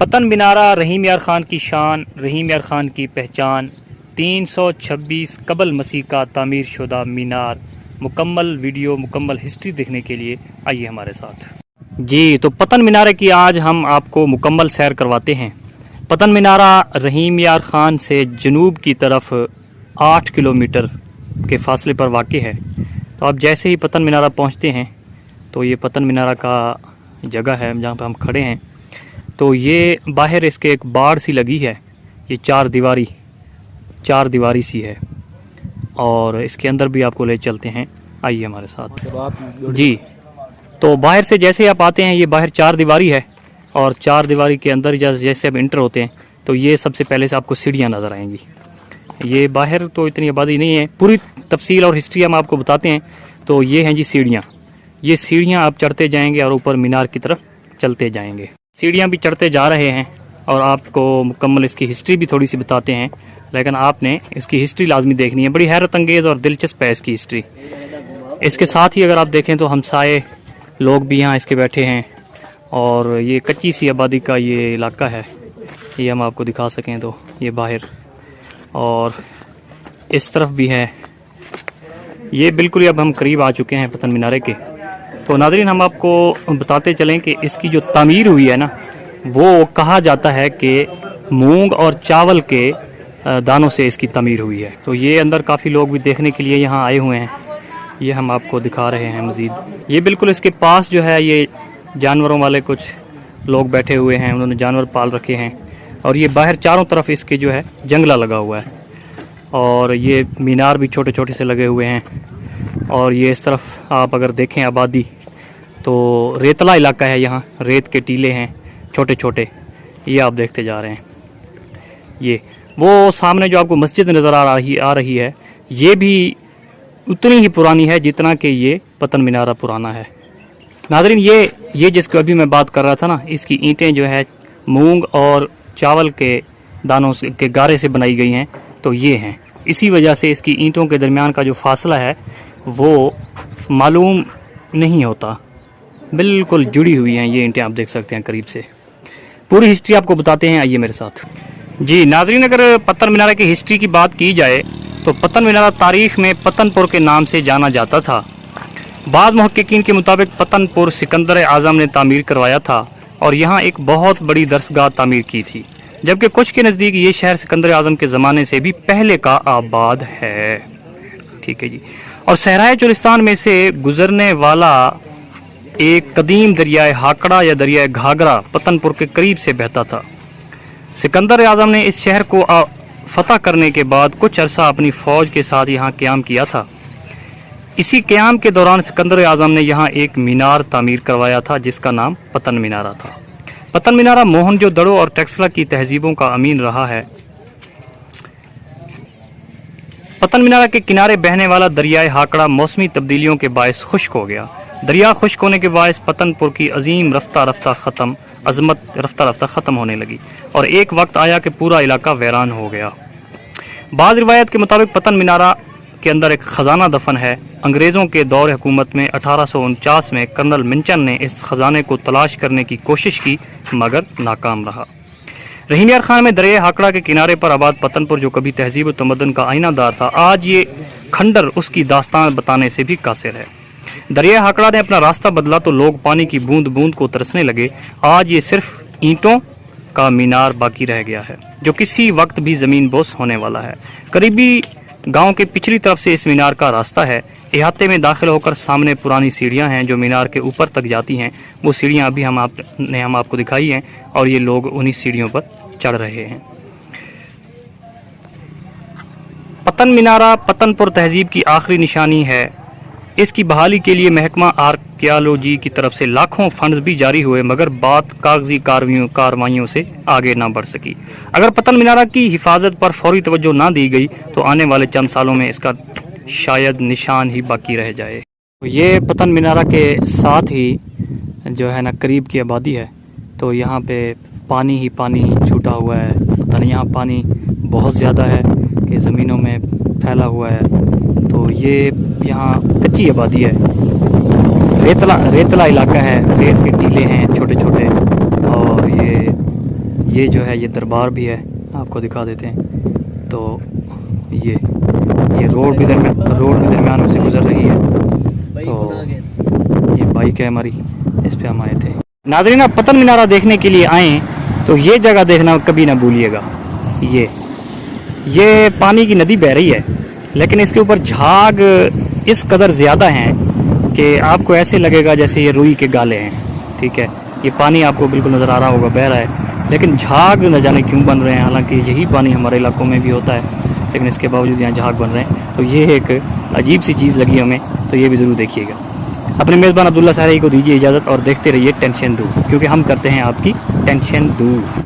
پتن مینارہ رحیم یار خان کی شان، رحیم یار خان کی پہچان، 326 قبل مسیح کا تعمیر شدہ مینار۔ مکمل ویڈیو، مکمل ہسٹری دیکھنے کے لیے آئیے ہمارے ساتھ۔ جی تو پتن مینارے کی آج ہم آپ کو مکمل سیر کرواتے ہیں۔ پتن مینارہ رحیم یار خان سے جنوب کی طرف 8 کلومیٹر کے فاصلے پر واقع ہے۔ تو آپ جیسے ہی پتن مینارہ پہنچتے ہیں تو یہ پتن مینارہ کا جگہ ہے جہاں پہ ہم کھڑے ہیں۔ تو یہ باہر اس کے ایک باڑ سی لگی ہے، یہ چار دیواری سی ہے، اور اس کے اندر بھی آپ کو لے چلتے ہیں، آئیے ہمارے ساتھ۔ جی تو باہر سے جیسے آپ آتے ہیں، یہ باہر چار دیواری ہے، اور چار دیواری کے اندر جیسے آپ انٹر ہوتے ہیں تو یہ سب سے پہلے سے آپ کو سیڑھیاں نظر آئیں گی۔ یہ باہر تو اتنی آبادی نہیں ہے، پوری تفصیل اور ہسٹری ہم آپ کو بتاتے ہیں۔ تو یہ ہیں جی سیڑھیاں، یہ سیڑھیاں آپ چڑھتے جائیں گے اور اوپر مینار کی طرف چلتے جائیں گے۔ سیڑھیاں بھی چڑھتے جا رہے ہیں اور آپ کو مکمل اس کی ہسٹری بھی تھوڑی سی بتاتے ہیں، لیکن آپ نے اس کی ہسٹری لازمی دیکھنی ہے، بڑی حیرت انگیز اور دلچسپ ہے اس کی ہسٹری۔ اس کے ساتھ ہی اگر آپ دیکھیں تو ہمسائے لوگ بھی یہاں اس کے بیٹھے ہیں، اور یہ کچی سی آبادی کا یہ علاقہ ہے، یہ ہم آپ کو دکھا سکیں تو یہ باہر، اور اس طرف بھی ہے۔ یہ بالکل اب ہم قریب آ چکے ہیں پتن مینارے کے۔ تو ناظرین ہم آپ کو بتاتے چلیں کہ اس کی جو تعمیر ہوئی ہے نا، وہ کہا جاتا ہے کہ مونگ اور چاول کے دانوں سے اس کی تعمیر ہوئی ہے۔ تو یہ اندر کافی لوگ بھی دیکھنے کے لیے یہاں آئے ہوئے ہیں، یہ ہم آپ کو دکھا رہے ہیں مزید۔ یہ بالکل اس کے پاس جو ہے یہ جانوروں والے کچھ لوگ بیٹھے ہوئے ہیں، انہوں نے جانور پال رکھے ہیں، اور یہ باہر چاروں طرف اس کے جو ہے جنگلہ لگا ہوا ہے، اور یہ مینار بھی چھوٹے چھوٹے سے لگے ہوئے ہیں۔ اور یہ اس طرف آپ اگر دیکھیں آبادی تو ریتلا علاقہ ہے، یہاں ریت کے ٹیلے ہیں چھوٹے چھوٹے، یہ آپ دیکھتے جا رہے ہیں۔ یہ وہ سامنے جو آپ کو مسجد نظر آ رہی ہے، یہ بھی اتنی ہی پرانی ہے جتنا کہ یہ پتن مینارہ پرانا ہے۔ ناظرین یہ جس کو ابھی میں بات کر رہا تھا نا، اس کی اینٹیں جو ہے مونگ اور چاول کے دانوں کے گارے سے بنائی گئی ہیں، تو یہ ہیں۔ اسی وجہ سے اس کی اینٹوں کے درمیان کا جو فاصلہ ہے وہ معلوم نہیں ہوتا، بالکل جڑی ہوئی ہیں یہ اینٹیں، آپ دیکھ سکتے ہیں قریب سے۔ پوری ہسٹری آپ کو بتاتے ہیں، آئیے میرے ساتھ۔ جی ناظرین اگر پتن مینارہ کی ہسٹری کی بات کی جائے تو پتن مینارہ تاریخ میں پتن پور کے نام سے جانا جاتا تھا۔ بعض محققین کے مطابق پتن پور سکندر اعظم نے تعمیر کروایا تھا، اور یہاں ایک بہت بڑی درسگاہ تعمیر کی تھی، جبکہ کچھ کے نزدیک یہ شہر سکندر اعظم کے زمانے سے بھی پہلے کا آباد ہے۔ ٹھیک ہے جی۔ اور صحرائے چولستان میں سے گزرنے والا ایک قدیم دریائے ہاکڑا یا دریائے گھاگرا پتن پور کے قریب سے بہتا تھا۔ سکندر اعظم نے اس شہر کو فتح کرنے کے بعد کچھ عرصہ اپنی فوج کے ساتھ یہاں قیام کیا تھا۔ اسی قیام کے دوران سکندر اعظم نے یہاں ایک مینار تعمیر کروایا تھا جس کا نام پتن مینارہ تھا۔ پتن مینارہ موہنجو دڑو اور ٹیکسلا کی تہذیبوں کا امین رہا ہے۔ پتن مینارہ کے کنارے بہنے والا دریائے ہاکڑا موسمی تبدیلیوں کے باعث خشک ہو گیا۔ دریا خشک ہونے کے باعث پتن پور کی عظیم عظمت رفتہ رفتہ ختم ہونے لگی، اور ایک وقت آیا کہ پورا علاقہ ویران ہو گیا۔ بعض روایت کے مطابق پتن مینارہ کے اندر ایک خزانہ دفن ہے۔ انگریزوں کے دور حکومت میں 1849 میں کرنل منچن نے اس خزانے کو تلاش کرنے کی کوشش کی مگر ناکام رہا۔ رحیم یار خان میں دریائے ہاکڑا کے کنارے پر آباد پتن پور جو کبھی تہذیب و تمدن کا آئینہ دار تھا، آج یہ کھنڈر اس کی داستان بتانے سے بھی قاصر ہے۔ دریائے ہاکڑا نے اپنا راستہ بدلا تو لوگ پانی کی بوند بوند کو ترسنے لگے۔ آج یہ صرف اینٹوں کا مینار باقی رہ گیا ہے جو کسی وقت بھی زمین بوس ہونے والا ہے۔ قریبی گاؤں کے پچھلی طرف سے اس مینار کا راستہ ہے۔ احاطے میں داخل ہو کر سامنے پرانی سیڑھیاں ہیں جو مینار کے اوپر تک جاتی ہیں۔ وہ سیڑھیاں ابھی ہم آپ کو دکھائی ہیں، اور یہ لوگ انہی سیڑھیوں پر چڑھ رہے ہیں۔ پتن مینارہ پتن پور تہذیب کی آخری نشانی ہے۔ اس کی بحالی کے لیے محکمہ آرکیالوجی کی طرف سے لاکھوں فنڈز بھی جاری ہوئے، مگر بات کاغذی کارروائیوں سے آگے نہ بڑھ سکی۔ اگر پتن مینارہ کی حفاظت پر فوری توجہ نہ دی گئی تو آنے والے چند سالوں میں اس کا شاید نشان ہی باقی رہ جائے۔ یہ پتن مینارہ کے ساتھ ہی جو ہے نا قریب کی آبادی ہے، تو یہاں پہ پانی ہی پانی چھوٹا ہوا ہے، پتہ نہیں یہاں پانی بہت زیادہ ہے کہ زمینوں میں پھیلا ہوا ہے۔ تو یہ یہاں کچی آبادی ہے، ریتلا علاقہ ہے، ریت کے ٹیلے ہیں چھوٹے چھوٹے، اور یہ یہ جو ہے یہ دربار بھی ہے، آپ کو دکھا دیتے ہیں۔ تو یہ روڈ بھی درمیان میں سے گزر رہی ہے، تو یہ بائک ہے ہماری، اس پہ ہم آئے تھے۔ ناظرین آپ پتن مینارہ دیکھنے کے لیے آئیں تو یہ جگہ دیکھنا کبھی نہ بھولیے گا۔ یہ پانی کی ندی بہہ رہی ہے، لیکن اس کے اوپر جھاگ اس قدر زیادہ ہیں کہ آپ کو ایسے لگے گا جیسے یہ روئی کے گالے ہیں، ٹھیک ہے۔ یہ پانی آپ کو بالکل نظر آ رہا ہوگا بہہ رہا ہے، لیکن جھاگ نہ جانے کیوں بن رہے ہیں، حالانکہ یہی پانی ہمارے علاقوں میں بھی ہوتا ہے، لیکن اس کے باوجود یہاں جھاگ بن رہے ہیں۔ تو یہ ایک عجیب سی چیز لگی ہمیں، تو یہ بھی ضرور دیکھیے گا۔ اپنے میزبان عبداللہ سہری کو دیجیے اجازت اور دیکھتے رہیے ٹینشن دور، کیونکہ ہم کرتے ہیں آپ کی ٹینشن دور۔